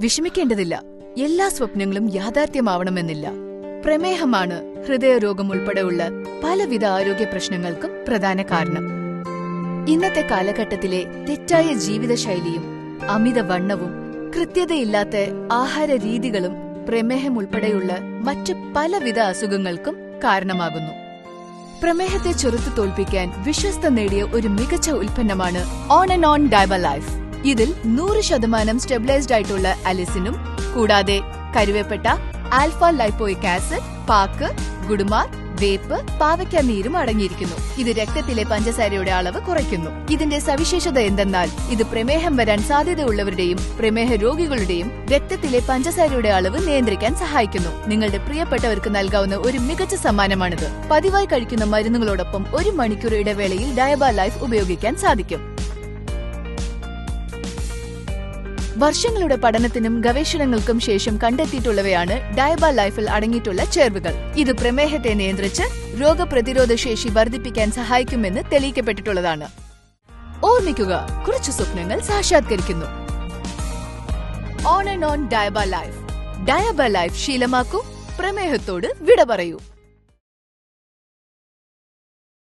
വിഷമിക്കേണ്ടതില്ല. എല്ലാ സ്വപ്നങ്ങളും യാഥാർത്ഥ്യമാവണമെന്നില്ല. പ്രമേഹമാണ് ഹൃദയരോഗം ഉൾപ്പെടെയുള്ള പലവിധ ആരോഗ്യ പ്രശ്നങ്ങൾക്കും പ്രധാന കാരണം. ഇന്നത്തെ കാലഘട്ടത്തിലെ തെറ്റായ ജീവിതശൈലിയും അമിതവണ്ണവും കൃത്യതയില്ലാത്ത ആഹാര രീതികളും പ്രമേഹം ഉൾപ്പെടെയുള്ള മറ്റ് പലവിധ അസുഖങ്ങൾക്കും കാരണമാകുന്നു. പ്രമേഹത്തെ ചെറുത്തു തോൽപ്പിക്കാൻ വിശ്വസ്ത നേടിയ ഒരു മികച്ച ഉൽപ്പന്നമാണ് on and on Diaba life. ഇതിൽ 100% സ്റ്റെബിലൈസ്ഡ് ആയിട്ടുള്ള അലിസിനും കൂടാതെ കരുവേപ്പട്ട, ആൽഫ ലൈപ്പോയിക് ആസിഡ്, പാക്ക്, ഗുഡുമാർ, വേപ്പ്, പാവയ്ക്ക നീരും അടങ്ങിയിരിക്കുന്നു. ഇത് രക്തത്തിലെ പഞ്ചസാരയുടെ അളവ് കുറയ്ക്കുന്നു. ഇതിന്റെ സവിശേഷത എന്തെന്നാൽ ഇത് പ്രമേഹം വരാൻ സാധ്യതയുള്ളവരുടെയും പ്രമേഹ രോഗികളുടെയും രക്തത്തിലെ പഞ്ചസാരയുടെ അളവ് നിയന്ത്രിക്കാൻ സഹായിക്കുന്നു. നിങ്ങളുടെ പ്രിയപ്പെട്ടവർക്ക് നൽകാവുന്ന ഒരു മികച്ച സമ്മാനമാണിത്. പതിവായി കഴിക്കുന്ന മരുന്നുകളോടൊപ്പം 1 മണിക്കൂർ ഇടവേളയിൽ ഡയബ ലൈഫ് ഉപയോഗിക്കാൻ സാധിക്കും. വർഷങ്ങളുടെ പഠനത്തിനും ഗവേഷണങ്ങൾക്കും ശേഷം കണ്ടെത്തിയിട്ടുള്ളവയാണ് ഡയബ ലൈഫിൽ അടങ്ങിയിട്ടുള്ള ചേർവുകൾ. ഇത് പ്രമേഹത്തെ നിയന്ത്രിച്ച് രോഗപ്രതിരോധ ശേഷി വർദ്ധിപ്പിക്കാൻ സഹായിക്കുമെന്ന് തെളിയിക്കപ്പെട്ടിട്ടുള്ളതാണ്. ഓർമ്മിക്കുക, കുറച്ചു സ്വപ്നങ്ങൾ സാക്ഷാത്കരിക്കുന്നു. On and on Diaba life. Diaba life ശീലമാക്കൂ, പ്രമേഹത്തോട് വിട പറയൂ.